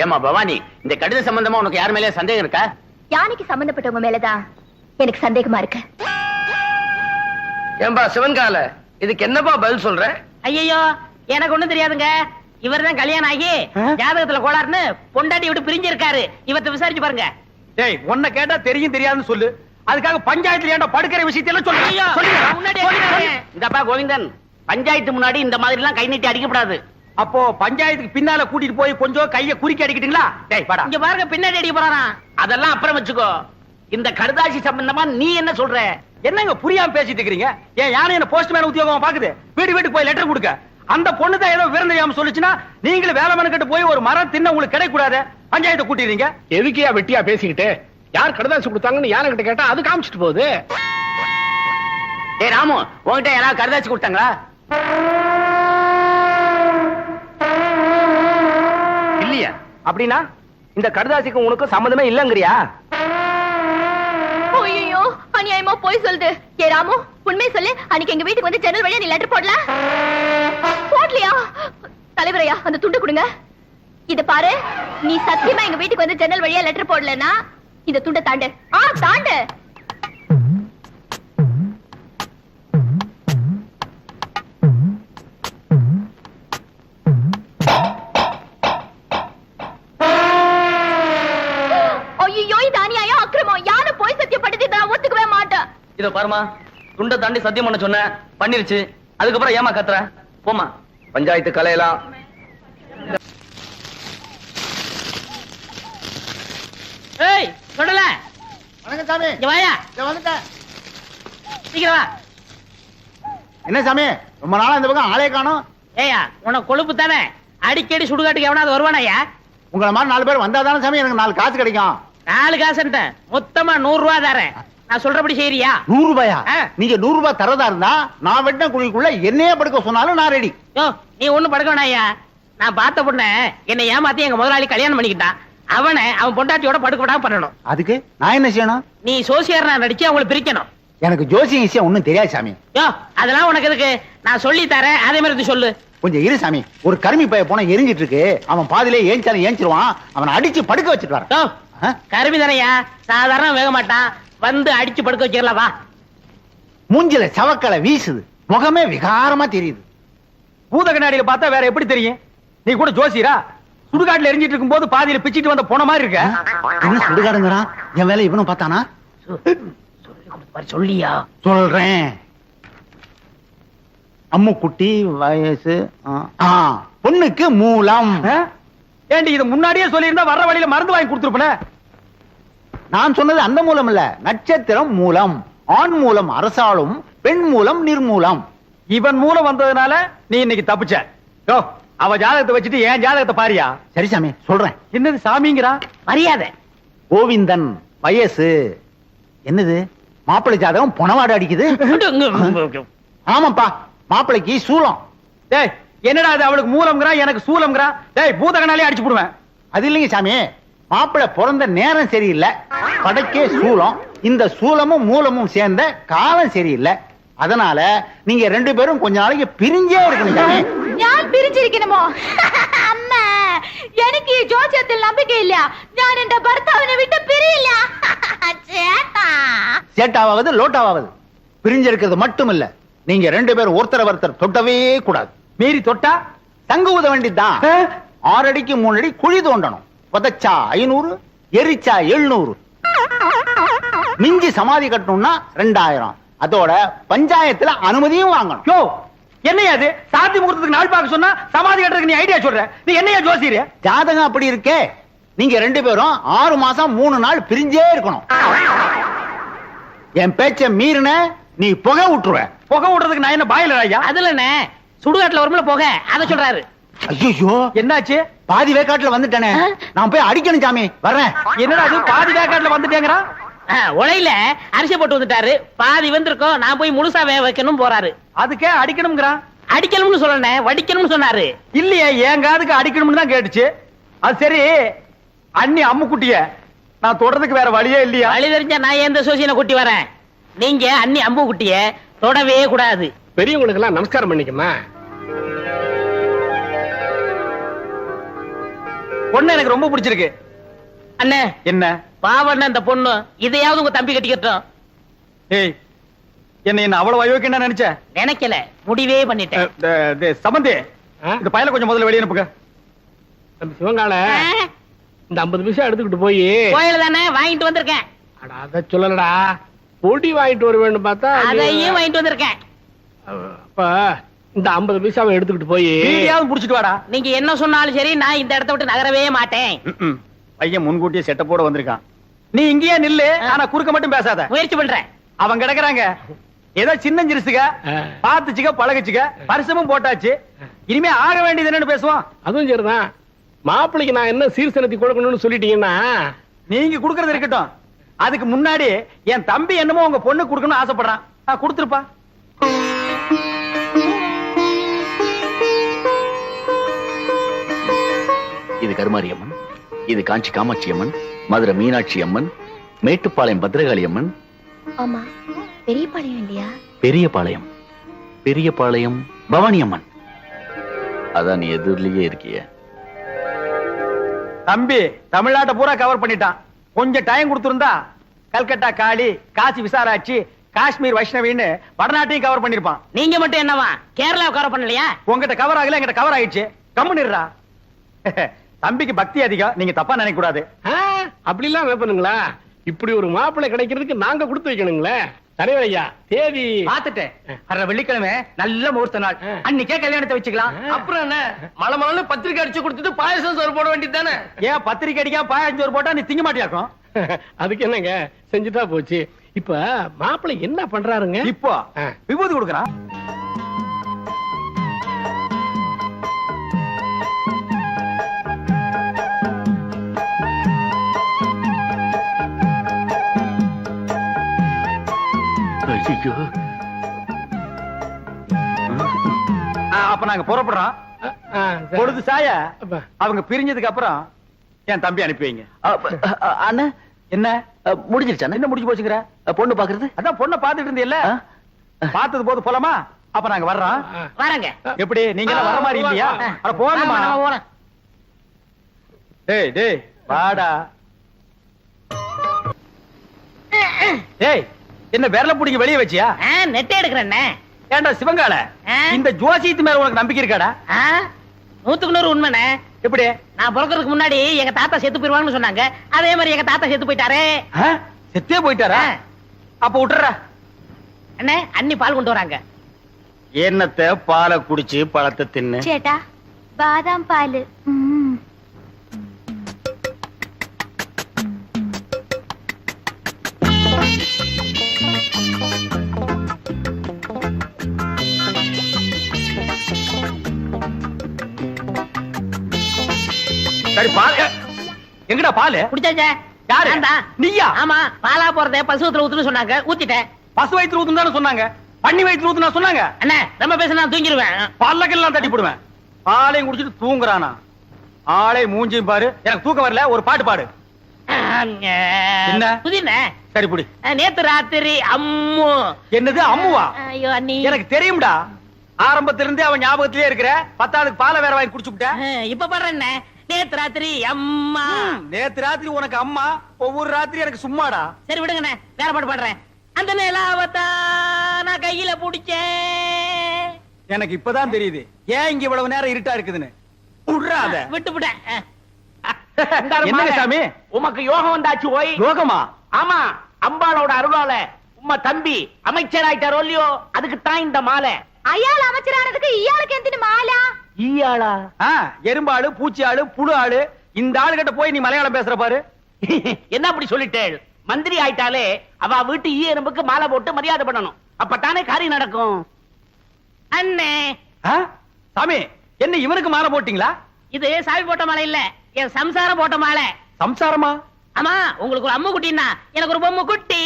ஏமா பவானி, இந்த கடித சம்பந்தமா உனக்கு யார் மேலே சந்தேகம் இருக்கா? யானைக்கு சம்பந்தப்பட்டவங்க மேலதான் எனக்கு சந்தேகமா இருக்கு. ஏன்பா சிவன்கால, இதுக்கு என்னப்பா பதில் சொல்ற? ஐயோ, எனக்கு ஒண்ணும் தெரியாதுங்க. இவர் தான் கல்யாணம் ஆகி ஜாதகத்துல கோளாறுன்னு பொண்டாட்டி விட்டு பிரிஞ்சு இருக்காரு. இவத்தை விசாரிச்சு பாருங்க. டேய், உன்னை கேட்டா தெரியும் தெரியாதுன்னு சொல்லு. அதுக்காக பஞ்சாயத்துல ஏன்டா படுக்கிற விஷயத்தையெல்லாம் சொல்லு. இந்தப்பா கோவிந்தன், பஞ்சாயத்து முன்னாடி இந்த மாதிரி எல்லாம் கை நீட்டி அடிக்கப்படாது. அப்போ பஞ்சாயத்துக்கு பின்னால கூட்டிட்டு போய் கொஞ்சம் கைய குறுக்கி அடிக்கிட்டீங்களா? டேய் பாடா, இங்க பாருங்க, பின்னாடி அடிக்க போறாராம். அதெல்லாம் அப்புறம் வச்சுக்கோ. இந்த கடுதாசி சம்பந்தமா நீ என்ன சொல்ற? என்னங்க புரியாம பேசிட்டு இருக்கீங்க? ஏன் யானை என்ன போஸ்ட்மேன் உத்தியோகமா பாக்குது? வீட்டுக்கு போய் லெட்டர் கொடுக்க. அந்த பொண்ணு தான் ஏதோ விருந்தையாம சொல்லுச்சுன்னா நீங்களும் வேலை மனக்கிட்டு போய் ஒரு மரம் தின்ன உங்களுக்கு கிடைக்க கூடாது. பஞ்சாயத்தை கூட்டிடுறீங்க. எதுக்கியா வெட்டியா பேசிக்கிட்டு? யார் கடுதாசி கொடுத்தாங்கன்னு யாரை கிட்ட கேட்டா அது காமிச்சிட்டு போகுது. ஏ ராமு, உன்கிட்ட யாராவது கடுதாசி கொடுத்தாங்களா? இல்லையா? அப்படின்னா இந்த கடுதாசிக்கு உனக்கு சம்மந்தமே இல்லங்கறியா? ஐயோ, அநியாயமா போய் சொல்லுது. ஏ ராமு, உண்மை சொல்லு. அன்னைக்கு எங்க வீட்டுக்கு வந்து ஜன்னல் வழியா நீ லெட்டர் போடல? போடலையா? தலைவரையா, அந்த துண்டு கொடுங்க. இத பாரு, நீ சத்தியமா எங்க வீட்டுக்கு வந்து ஜன்னல் வழியா லெட்டர் போடலன்னா இந்த துண்டை தாண்டு. தாண்டு. ஐயோ, இது அநியாயம், அக்கிரமம். யாரு போய் சத்தியப்பட்டது நான் ஒத்துக்கவே மாட்டேன். இத பாருமா, துண்டை தாண்டி சத்தியம் பண்ண சொன்ன, பண்ணிருச்சு. அதுக்கப்புறம் ஏமா கத்துற? போமா. பஞ்சாயத்து கலையலாம். ஏய், சொல்லல. வணக்கம் சாமி. இங்க வாயா. வந்துட்டேன். சீக்கிரம் வா. என்ன சாமி, ரொம்ப நாளா இந்த பக்கம் ஆளே காணோம். ஏயா, உனக்கு கொழுப்பு தானே. அடிக்கடி சுடுகாட்டுக்கு எவனாவது வருவானாயா? உங்களை மாதிரி 4 பேர் வந்தாதானே சாமி எனக்கு 4 காசு கிடைக்கும். 4 காசுன்ட்ட மொத்தமா 100 ரூபாய் தரேன். நான் சொல்றபடி செய்யறியா? 100 ரூபாயா? நீங்க 100 ரூபாய் தரதா இருந்தா நான் வெட்டின குழிக்குள்ள என்னையே படுக்க சொன்னாலும் நான் ரெடி. யோ, நீ ஒண்ணும் படுக்க வேணாயா. நான் பார்த்த பொண்ண என்னை ஏமாத்தி எங்க முதலாளி கல்யாணம் பண்ணிக்கிட்டான். அவன் பொண்டாட்டியோட படுக்க விடாம பண்ணணும். அதுக்கு நான் என்ன செய்யணும்? நீ சோசியர்னா நடிச்சு அவங்களை பிரிக்கணும். எனக்கு ஜோசியம் விஷயம் ஒண்ணும் தெரியாது சாமி. யோ, அதெல்லாம் உனக்கு எதுக்கு? நான் சொல்லி தரேன், அதே மாதிரி சொல்லு. கொஞ்சம் இரு சாமி. ஒரு கருமி பைய போன எரிஞ்சிட்டு இருக்கு. அவன் பாதிலே ஏஞ்சாலும் ஏஞ்சிருவான். அவனை அடிச்சு படுக்க வச்சுட்டு வரேன். யோ, கருமி தானையா, சாதாரண வேக மாட்டான். வந்து அடிச்சு படுக்க வச்சிடலாம் வா. மூஞ்சில சவக்கலை வீசுது. முகமே விகாரமா தெரியுது. பூத கண்ணாடியில பார்த்தா வேற எப்படி தெரியும்? நீ கூட ஜோசியரா? சுடுகாட்டுல எரிஞ்சிட்டு இருக்கும் போது பாதியில பிச்சிட்டு வந்த போன மாதிரி இருக்க. என்ன சுடுகாடுங்கிறான்? என் வேலை இவனும் பார்த்தானா? சொல்லியா? சொல்றேன். அம்முக்குட்டி வயசு பொண்ணுக்கு மூலம். ஏண்டி இது முன்னாடியே சொல்லியிருந்தா வர்ற வழியில மருந்து வாங்கி கொடுத்துருப்பேன். நான் சொன்னது அந்த மூலம் இல்ல, நட்சத்திரம் மூலம். ஆண் மூலம் அரசாளும், பெண் மூலம் நிர்மூலம். இவன் மூலம் வந்ததுனால நீ இன்னைக்கு தப்பிச்ச. யோ, அவ ஜாதகத்தை வச்சுட்டு என் ஜாதகத்தை பாரியா? சரி சாமி, சொல்றேன். என்னது சாமிங்கிறா? மரியாதை. கோவிந்தன் வயசு. என்னது மாப்பிள்ளை ஜாதகம் பொணவாடு அடிக்குது? ஆமாப்பா, மாப்பிள்ளைக்கு சூலம். டேய், என்னடா அது? அவளுக்கு மூலம்ங்கறா, எனக்கு சூலம்ங்கறா. டேய், பூதகனாலே அடிச்சு போடுவேன். அது இல்லைங்க சாமி, மாப்பிள்ளை பிறந்த நேரம் சரியில்லை. படைக்கே சூலம். இந்த சூலமும் மூலமும் சேர்ந்த காலம் சரியில்லை. அதனால நீங்க 2 பேரும் கொஞ்ச நாளைக்கு பிரிஞ்சே இருக்கணும் சாமி. ഞാൻ പിരിച്ചിരിക്കണമോ? അമ്മ, എനിക്ക് ജോസ്യത്തിൽ നம்பிக்கை இல்ல. ഞാൻ എന്റെ ഭർത്താവിനെ വിട്ട് പിരിയില്ല. ചേട്ടാ, சேட்டாவது லோட்டாவது பிரிஞ்சிருக்கிறது மட்டும் இல்ல, நீங்க 2 பேரும் ஒருத்தர் தொட்டவே கூடாது. மீறி தொட்டா தங்க ஊத வேண்டியதுதான். 6 அடிக்கு 3 அடி குழி தோண்டணும். புதைச்சா 500, எரிச்சா 700. மிஞ்சி சமாதி கட்டணும்னா 2000. அதோட பஞ்சாயத்துல அனுமதியும் வாங்கணும். யோ, என்னையா அது? சாத்தி முகூர்த்தத்துக்கு நாள் பார்க்க சொன்னா சமாதி கட்டுறதுக்கு நீ ஐடியா சொல்ற? நீ என்னையா ஜோசியர்? ஜாதகம் அப்படி இருக்கே. நீங்க 2 பேரும் 6 மாசம் 3 நாள் பிரிஞ்சே இருக்கணும். என் பேச்ச மீறின நீ புகை விட்டுருவ. புகை விடுறதுக்கு நான் என்ன பாயிலர் ஐயா? அதுல என்ன சுடுகாட்டுல வரும்ல போக, அத சொல்றாரு. ஐயோ, என்னாச்சு? பாதி வேக்காட்டுல வந்துட்டேனே. நான் போய் அடிக்கணும் சாமி, வர்றேன். என்னடா அது பாதி வேக்காட்டுல வந்துட்டேங்கறா? உலையில அரிசி போட்டு வந்துட்டாரு, பாதி வந்திருக்கோம். நான் போய் முழுசா வேக வைக்கணும் போறாரு. அதுக்கே அடிக்கணும்ங்கறா? அடிக்கணும்னு சொல்லனே, வடிக்கணும்னு சொன்னாரு. இல்லையே, என் காதுக்கு அடிக்கணும்னு தான் கேட்டுச்சு. அது சரி, அண்ணி அம்முக்குட்டிய நான் தொடறதுக்கு வேற வழியே இல்லையா? வழி தெரிஞ்சா நான் எந்த சோசியனை கூட்டி வரேன். நீங்க அண்ணி அம்பு குட்டிய தொடவே கூடாது. பெரியவங்களுக்கு எல்லாம் நமஸ்காரம் பண்ணிக்கமா. பொண்ணு எனக்கு ரொம்ப பிடிச்சிருக்கு. அண்ணே என்ன பாவண்ண இந்த பொண்ணு இதையாவது உங்க தம்பி கட்டிக்கட்டும். ஏய் என்ன அவ்வளவு அயோக்கியம் நினைச்ச? நினைக்கல, முடிவே பண்ணிட்டேன். சம்பந்தி ஆ? இந்த பையல கொஞ்சம் முதல்ல வெளியே அனுப்புங்க. நம்ம சிவங்கால இந்த 50 பைசா எடுத்துக்கிட்டு போய் கோயில தானே வாங்கிட்டு வந்திருக்கேன். அட அத சொல்லலடா, பொடி வாங்கிட்டு வர வேண்டும் பார்த்தா அதையும் வாங்கிட்டு வந்திருக்கேன். அப்ப இந்த 50 பைசாவை எடுத்துக்கிட்டு போய் வீடியாவது புடிச்சிட்டு வாடா. நீங்க என்ன சொன்னாலும் சரி, நான் இந்த இடத்த விட்டு நகரவே மாட்டேன். பையன் முன்கூட்டியே செட்டப்போட வந்திருக்கான். நீ இங்கேயே நில்லு, ஆனா குறுக்க மட்டும் பேசாத. முயற்சி பண்றேன். அவங்க கிடக்குறாங்க ஏதோ சின்னஞ்சிருசுக, பாத்துச்சுக்க பழகுச்சுக்க, பரிசமும் போட்டாச்சு. இனிமே ஆக வேண்டியது என்னன்னு பேசுவோம். அதுவும் சரிதான். மாப்பிள்ளைக்கு நான் என்ன சீர்சனத்தி கொடுக்கணும்னு சொல்லிட்டீங்கன்னா நீங்க குடுக்கறது இருக்கட்டும், அதுக்கு முன்னாடி என் தம்பி என்னமோ உங்க பொண்ணு குடுக்கணும்னு ஆசைப்படுறான். கொடுத்துருப்பா. இது கருமாரி அம்மன், இது காஞ்சி காமாட்சி அம்மன், மதுரை மீனாட்சி அம்மன், மேட்டுப்பாளையம் பத்ரகாளி அம்மன். ஆமா, பெரிய பாளையம் இல்லையா? பெரியபாளையம் பெரியபாளையம் பவானி அம்மன். அதான் நீ எதிரிலேயே இருக்கிய. தம்பி தமிழ்நாட்டை பூரா கவர் பண்ணிட்டான். கொஞ்சம் டைம் கொடுத்திருந்தா கல்கட்டா காளி, காசி விசாலாட்சி, காஷ்மீர் வைஷ்ணவின்னு வடநாட்டையும் கவர் பண்ணிருப்பான். நீங்க மட்டும் என்னவா கேரளா கவர் பண்ணலையா? உங்ககிட்ட கவர் ஆகல, எங்கிட்ட கவர் ஆயிடுச்சு. கம்முனிடுறா. தம்பிக்கு பக்தி அதிகம், நீங்க தப்பா நினைக்க கூடாது. அப்படி எல்லாம் வைப்பனுங்களா? இப்படி ஒரு மாப்பிள்ளை கிடைக்கிறதுக்கு நாங்க கொடுத்து வைக்கணுங்களே. தலைவர் ஐயா, தேதி பாத்துட்டேன். வர்ற வெள்ளிக்கிழமை நல்ல முகூர்த்த நாள், அன்னைக்கே கல்யாணத்தை வச்சுக்கலாம். அப்புறம் என்ன, மலை மலை பத்திரிக்கை அடிச்சு கொடுத்துட்டு பாயசம் சோறு போட வேண்டியது தானே? ஏன் பத்திரிக்கை அடிக்காம பாயசம் சோறு போட்டா நீ திங்க மாட்டியாக்கும்? அதுக்கு என்னங்க, செஞ்சுட்டா போச்சு. இப்ப மாப்பிள்ளை என்ன பண்றாருங்க? இப்போ விபூதி கொடுக்கறான். ஐயோ, அப்ப நாங்க புறப்படுறோம். பொழுது சாய அப்ப. அவங்க பிரிஞ்சதுக்கு அப்புறம் என் தம்பி அனுப்பி வைங்க. அண்ணா என்ன முடிஞ்சிருச்சு. என்ன முடிஞ்சு போச்சுங்கிற? பொண்ணு பாக்குறது அதான் பொண்ணை பாத்துட்டு இருந்தீல்ல, பார்த்தது போது போலாமா? அப்ப நாங்க வர்றோம். வரங்க. எப்படி நீங்க எல்லாம் வர மாதிரி இல்லையா? அட போங்கம்மா. டேய் டேய் வாடா. டேய் என்ன விரல புடிங்க வெளிய வச்சியா? நெட்டை எடுக்கிறேன். ஏண்டா சிவங்கால, இந்த ஜோசியத்து மேல உனக்கு நம்பிக்கை இருக்காடா? 100% உண்மைண்ணே. எப்படி? நான் பிறக்கிறதுக்கு முன்னாடி எங்க தாத்தா செத்து போயிருவாங்கன்னு சொன்னாங்க. அதே மாதிரி எங்க தாத்தா செத்து போயிட்டாரு. செத்தே போயிட்டாரா? அப்ப விட்டுறா. அண்ணே, அண்ணி பால் கொண்டு வராங்க. என்னத்த பாலை குடிச்சு பழத்தை தின்னு. சேட்டா, பாதாம் பால். சரி பால் எங்கடா பால்? குடிச்சாச்சே. யாரு? நான்தான். நீயா? ஆமா, பாலா போறதே பசுவத்துல ஊத்துன்னு சொன்னாங்க, ஊத்திட்டேன். பசு வயிற்று ஊத்துன்னு தானே சொன்னாங்க, பண்ணி வயிற்று ஊத்துனா சொன்னாங்க. அண்ணே, ரொம்ப பேச நான் தூங்கிடுவேன். பல்லக்கெல்லாம் தட்டி போடுவேன். பாலையும் குடிச்சிட்டு தூங்குறானா? ஆளை மூஞ்சியும் பாரு. எனக்கு தூக்கம் வரல, ஒரு பாட்டு பாடு. என்ன? புதினே. சரி புடி. நேத்து ராத்திரி அம்மு. என்னது அம்முவா? ஐயோ அண்ணி, எனக்கு தெரியும்டா. ஆரம்பத்துல இருந்தே அவன் ஞாபகத்திலே இருக்கிற. 10வது பாலை வேற வாங்கி குடிச்சுட்ட. இப்ப பாடுறேன். நேத்து ராத்திரி அம்மா. நேத்து ராத்திரி உனக்கு அம்மா, ஒவ்வொரு ராத்திரி எனக்கு சும்மாடா. சரி விடுங்கண்ணே, வேற பாட்டு பாடுறேன். அந்த நிலாவத்தா நான் கையில புடிச்சேன். எனக்கு இப்பதான் தெரியுது ஏன் இங்க இவ்வளவு நேரம் இருட்டா இருக்குதுன்னு. விடுறாத. விட்டுப்புட்டேன். என்னங்க சாமி, உமக்கு யோகம் வந்தாச்சு. ஓய் யோகமா? ஆமா, அம்பாளோட அருளால உம்ம தம்பி அமைச்சராயிட்டாரோ இல்லையோ, அதுக்கு தான் இந்த மாலை. ஐயாள் அமைச்சரானதுக்கு இயாளுக்கு எந்தின மாலா? ஈயாளா? எறும்பாளு, பூச்சி ஆளு, புழு ஆளு, இந்த ஆளு கிட்ட போய் நீ மலையாளம் பேசுற பாரு. என்ன அப்படி சொல்லிட்டேள்? மந்திரி ஆயிட்டாலே அவ வீட்டு ஈ எறும்புக்கு மாலை போட்டு மரியாதை பண்ணணும். அப்பத்தானே காரியம் நடக்கும். அண்ணே, சாமி என்ன இவனுக்கு மாலை போட்டீங்களா? இது சாமி போட்ட மாலை இல்ல, என் சம்சாரம் போட்ட மாலை. சம்சாரமா? ஆமா, உங்களுக்கு ஒரு அம்மு குட்டின்னா எனக்கு ஒரு பொம்மை குட்டி.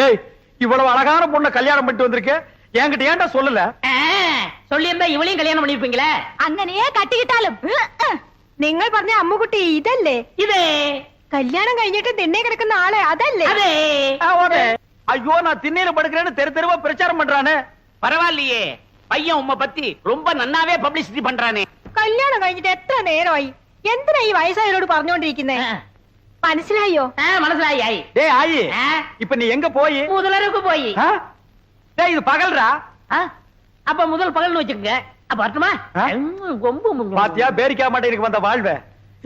ஏய், இவ்வளவு அழகான பொண்ணை கல்யாணம் பண்ணிட்டு வந்திருக்க, என்கிட்ட ஏன்டா சொல்லல? சொல்லி இருந்தா இவளையும் கல்யாணம் பண்ணிருப்பீங்களே. അങ്ങനെയേ കട്ടിക്കിട്ടാലും നിങ്ങൾ പറഞ്ഞ അമ്മുകുട്ടി ഇതല്ലേ? இதே കല്യാണം കഴിഞ്ഞിട്ട് നിന്നെ കിടക്കുന്ന ആളെ അതല്ലേ? அதே. ஐயோ, நான் திண்ணையில படுக்கிறேன்னு தெரு தெருவா பிரச்சாரம் பண்றானே. பரவாயில்லையே, பையன் உம்மை பத்தி ரொம்ப நன்னாவே பப்ளிசிட்டி பண்றானே. കല്യാണം കഴിഞ്ഞിട്ട് എത്ര നേരമായി? എന്തിനാ ഈ വയസ്സായവരോട് പറഞ്ഞുകൊണ്ടിരിക്കുന്നേ? മനസ്സിലായോ? മനസ്സിലായി ആയി. டேய் ஆயி இப்ப நீ எங்க போய் முதலருக்கு போய். டேய் இது பகல்ரா. அப்ப முதல் பகல்னு வச்சுக்கங்க. அப்ப வரட்டுமா? கொம்பு பாத்தியா பேரிக்கா மாட்டேனுக்கு வந்த வாழ்வே.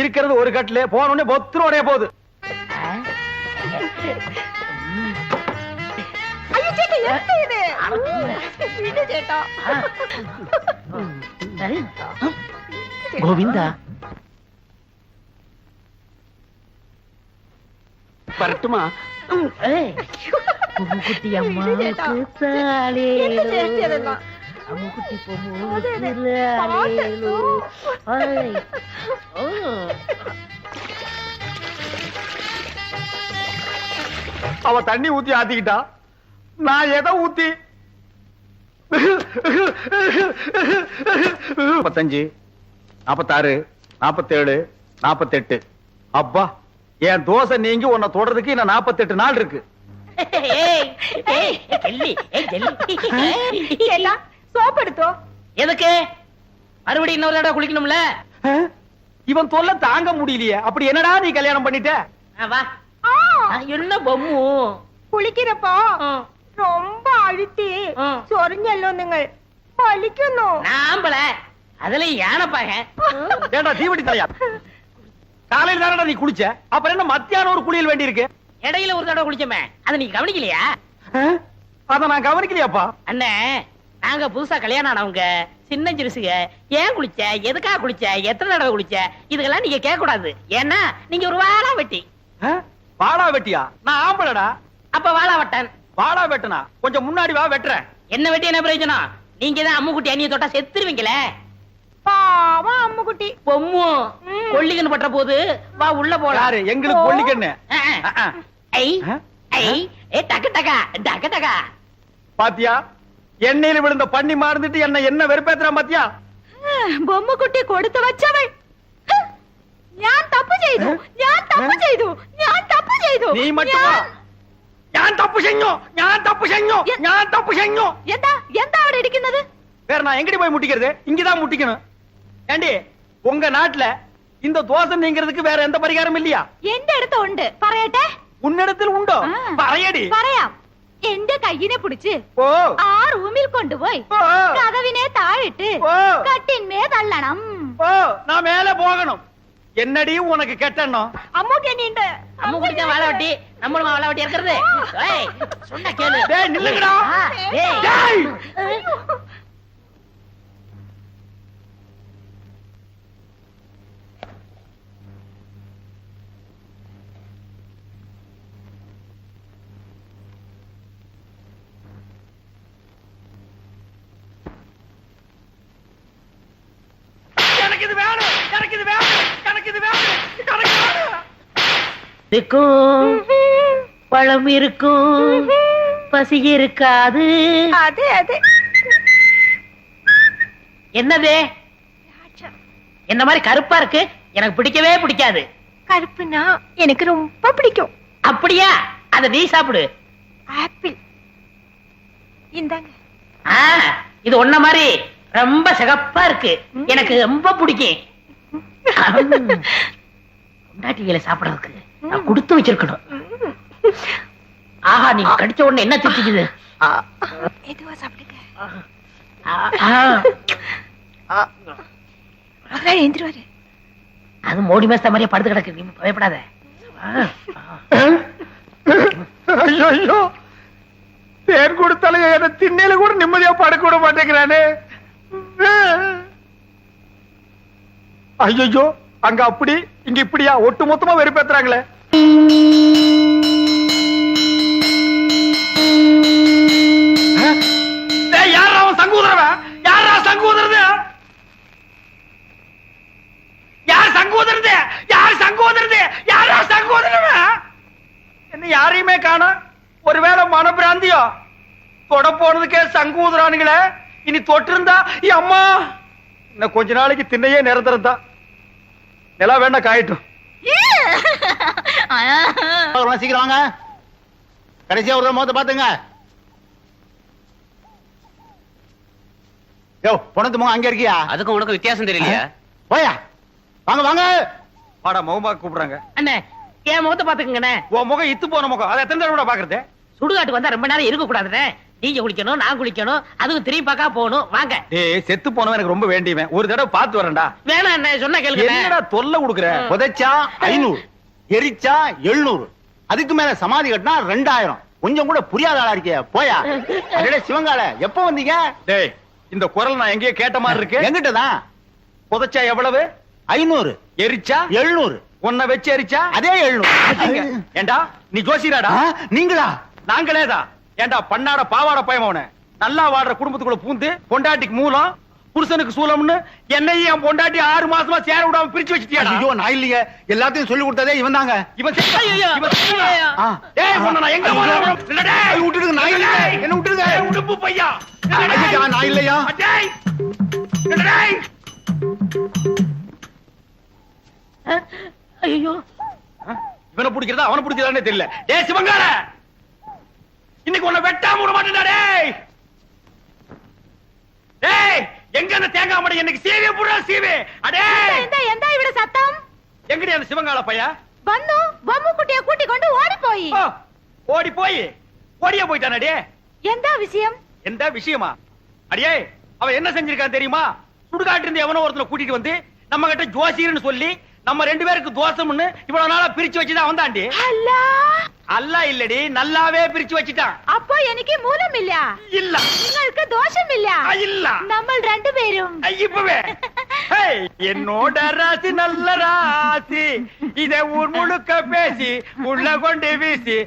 இருக்கிறது ஒரு கட்டிலே போனோடனே பொத்துரோடே போகுது. അയ്യോ ചേട്ടാ എന്താ ഇത്? വീട് ചേട്ടാ. கோவிந்தா வரட்டுமா? குட்டி அம்மா என்ன சேஷ்டி அதெல்லாம்? அம்முக்குட்டி അതെ, അതെ. அவ தண்ணி ஊத்தி ஆத்திக்கிட்டா, நான் எதை ஊத்தி 45 46 47 48. அப்பா என் தோசை நீங்கி உன்னை தொடறதுக்கு இன்னும் 48 நாள் இருக்கு. ചേട്ടാ സോപ്പ് എടുത്തോ? எதுக்கு மறுபடியும் இன்னொரு தடவை குளிக்கணும்ல? இவன் தொல்லை தாங்க முடியலையே. அப்படி என்னடா நீ கல்யாணம் பண்ணிட்ட? வா. என்ன பொம்மு കുളിക്കുന്നപ്പോ ரொம்ப அழுத்தி ചൊറിഞ്ഞല്ലോ നിങ്ങൾ. വലിക്കുന്നു. நாம்பள அதுல யானைப்பாக. ஏண்டா தீவட்டி தலையா, காலையில தானடா நீ குளிச்ச, அப்புறம் என்ன மத்தியானம் ஒரு குளியல் வேண்டி இருக்கு? இடையில ஒரு தடவை குளிச்சோமே, அதை நீ கவனிக்கலையா? அத நான் கவனிக்கலையாப்பா. அண்ணே, நாங்க புதுசா கல்யாணம் ஆனவங்க சின்ன சிறுசுக. ஏன் குளிச்ச, எதுக்காக குளிச்ச, எத்தனை தடவை குளிச்ச, இதுக்கெல்லாம் நீங்க கேட்க கூடாது. ஏன்னா நீங்க ஒரு வாழா வெட்டி. வாடா வெட்டியா? நான் ஆம்பளடா. அப்ப வாழா வட்டன். வாடா வெட்டனா கொஞ்சம் முன்னாடி வா, வெட்டுறேன். என்ன வெட்டி என்ன பிரயோஜனம்? நீங்க தான் அம்முக்குட்டி அண்ணிய தொட்டா செத்துருவீங்களே. പാവം അമ്മുകുട്ടി. பொம்மு கொல்லிக்கன்னு பற்ற போது வா உள்ள போலாம். யாரு? எங்களுக்கு கொல்லிக்கண்ணு. ஐ ஐ ஏ டக டகா டக டகா. பாத்தியா, எண்ணெயில விழுந்த பண்ணி மாறந்துட்டு என்ன வெறுப்பேத்துறான் பாத்தியா? ബൊമ്മക്കുട്ടി കൊടുത്തു വച്ചവൾ. ഞാൻ തപ്പ് ചെയ്തു, ഞാൻ തപ്പ് ചെയ്തു, ഞാൻ തപ്പ് ചെയ്തു. நீ மட்டுமா? ഞാൻ തപ്പ് ചെയ്ഞ്ഞു, ഞാൻ തപ്പ് ചെയ്ഞ്ഞു, ഞാൻ തപ്പ് ചെയ്ഞ്ഞു. എന്താ എന്താ അവിടെ ഇരിക്കുന്നത്? வேற நான் எங்கடி போய் முட்டிக்கிறது? இங்கதான் முட்டிக்கணும். ஏண்டி, உங்க நாட்டுல இந்த தோசை நீங்கிறதுக்கு வேற எந்த பரிகாரம் இல்லையா? എന്റെ അടുത്ത് ഉണ്ട്. പറയട്ടെ? உன்னிடத்தில் உண்டோ? പറയடி. പറയാം. എന്റെ കയ്യിനെ പിടിച്ച് ஓ ആ റൂമിൽ കൊണ്ടുപോയി ஓ കതവിനെ താഴിട്ട് ஓ കട്ടിന്മേ തള്ളണം. ஓ நான் மேல போகணும். என்னடி உனக்கு கெட்டணும்? അമ്മൂട്ടി എന്നെയുണ്ട്. அம்முக்குட்டி தான் வாழ வெட்டி, நம்மளும் வாழ வெட்டி இருக்கிறது. ஏய் சொன்னா கேளு. டேய் நில்லுங்கடா. ஏய் டேய் எனக்கு இது வேணும், எனக்கு இது வேணும், எனக்கு இது வேணும், எனக்கு வேணும். இருக்கும் பழம் இருக்கும் பசி இருக்காது. അതെ അതെ. என்னது என்ன மாதிரி கருப்பா இருக்கு? எனக்கு பிடிக்கவே பிடிக்காது. കറുപ്പുനാ എനിക്ക് ரொம்ப பிடிக்கும். அப்படியா? அத நீ சாப்பிடு. ஆப்பிள் இந்தாங்க. இது ஒன்ன மாதிரி ரொம்ப சிகப்பா இருக்கு. எனக்கு ரொம்ப பிடிக்கும். பொண்டாட்டிகளை சாப்பிடறதுக்கு நான் கொடுத்து வச்சிருக்கணும். ஆஹா, நீ கடிச்ச உடனே என்ன திட்டிக்குது? மெதுவா சாப்பிடுங்க. எழுந்திருவாரு. அது மோடி மேஸ்தா மாதிரியே படுத்து கிடக்கு. நீ பயப்படாத. ஐயோ ஐயோ, தேன் கொடுத்தாலும் என்ன திண்ணையில கூட நிம்மதியா படுக்க விட மாட்டேங்கிறானே. ஐயோ, அங்க அப்படி இங்க இப்படியா ஒட்டு மொத்தமா வெறுப்பேத்துறாங்களே. யாரா அவன் சங்கூதரவன்? யாரா சங்கூதரது? யார் சங்கூதரது? யார் சங்கூதரது? யாரா சங்கூதரவன்? என்ன யாரையுமே காணோம். ஒருவேளை மனப்பிராந்தியோ? தொட போனதுக்கே சங்கூதரானுங்களே. இனி தொட்டு இருந்தா அம்மா இன்னும் கொஞ்ச நாளைக்கு திண்ணையே நிரந்தரம் தான். நிலா வேணா காயட்டும். சீக்கிரம் வாங்க. கடைசியா ஒரு முகத்தை பாத்துங்க. யோ பொணத்து முகம் அங்க இருக்கியா? அதுக்கும் உனக்கு வித்தியாசம் தெரியலையா? போயா, வாங்க வாங்க. வாடா முகமா கூப்பிடுறாங்க. அண்ணே என் முகத்தை பாத்துக்கங்கண்ணே. உன் முகம் இத்து போன முகம், அதை எத்தனை தடவை பாக்குறது? சுடுகாட்டுக்கு வந்தா ரொம்ப நேரம் இருக்க கூடாதுண்ணே. நீங்க குளிக்கணும், நான் குளிக்கணும், அதுவும் திரும்பி பார்க்கா போகணும். வாங்க. ஏய் செத்து போனவன் எனக்கு ரொம்ப வேண்டியவன், ஒரு தடவை பார்த்து வரேன்டா. வேணாம் அண்ணே, சொன்ன கேளுங்க. என்னடா தொல்லை கொடுக்குற? புதைச்சா 500, எரிச்சா 700, அதுக்கு மேல சமாதி கட்டினா 2000. கொஞ்சம் கூட புரியாத ஆளா இருக்கிய. போயா. அடடே சிவங்கால, எப்ப வந்தீங்க? டேய் இந்த குரல் நான் எங்கேயோ கேட்ட மாதிரி இருக்கு. எங்கிட்டதான். புதைச்சா எவ்வளவு? 500, எரிச்சா 700, உன்னை வச்சு எரிச்சா அதே 700. ஏண்டா நீ ஜோசியராடா? நீங்களா? நாங்களேதான். ஏண்டா பண்ணாட பாவாட பயமவன, நல்லா வாடுற குடும்பத்துக்குள்ள பூந்து பொண்டாட்டிக்கு மூலம் புருஷனுக்கு சூலம்னு என்னையும் என் பொண்டாட்டி 6 மாசமா சேர விடாம பிரிச்சு வச்சிட்டியாடா? ஐயோ நான் இல்லையே, எல்லாத்தையும் சொல்லி கொடுத்ததே இவன் தாங்க. இவன் செத்தா? ஐயோ, இவன் செத்தா? ஆ. டேய் உன்னை நான் எங்க போறேன்? இல்ல டேய் விட்டுடுங்க, நான் இல்ல. என்ன விட்டுடுங்க. டேய், உடுப்பு பையா. ஐயா, நான் இல்லையா? டேய் இல்ல டேய். ஐயோ, இவனை பிடிக்கிறதா அவனை பிடிக்கிறதானே தெரியல. டேய் சிவங்கால, இன்னைக்கு உன்னை வெட்டாம விட மாட்டேன்டா. டேய் டேய் எங்க அந்த தேங்காய் மடை எனக்கு சீவே புடா சீவே. அடே எந்த இவட சத்தம்? எங்கடி அந்த சிவங்கால பையா? வந்து பொம்மு குட்டிய கூட்டி கொண்டு ஓடி போய். ஓ, ஓடி போய் ஓடியே போயிட்டானே. எந்த விஷயம்? எந்த விஷயமா? அடியே அவன் என்ன செஞ்சிருக்கான் தெரியுமா? சுடுகாட்டு இருந்து எவனோ ஒருத்தனை கூட்டிட்டு வந்து நம்ம கிட்ட ஜோசியர்னு சொல்லி நம்ம 2 பேருக்கு தோசம்னு இவ்வளவு நாளா பிரிச்சு வச்சுதான் வந்தாண்டி. அல்லா, அல்ல இல்லடி, நல்லாவே பிரிச்சு வச்சுட்டான். அப்போ எனக்கு மூலம் இல்ல. இல்ல உங்களுக்கு தோஷம் இல்ல. இல்ல நம்ம 2 பேரும் இப்பவே ஹேய், என்னோட ராசி நல்ல ராசி, இதை ஊர் முழுக்க பேசி உள்ள கொண்டு வீசி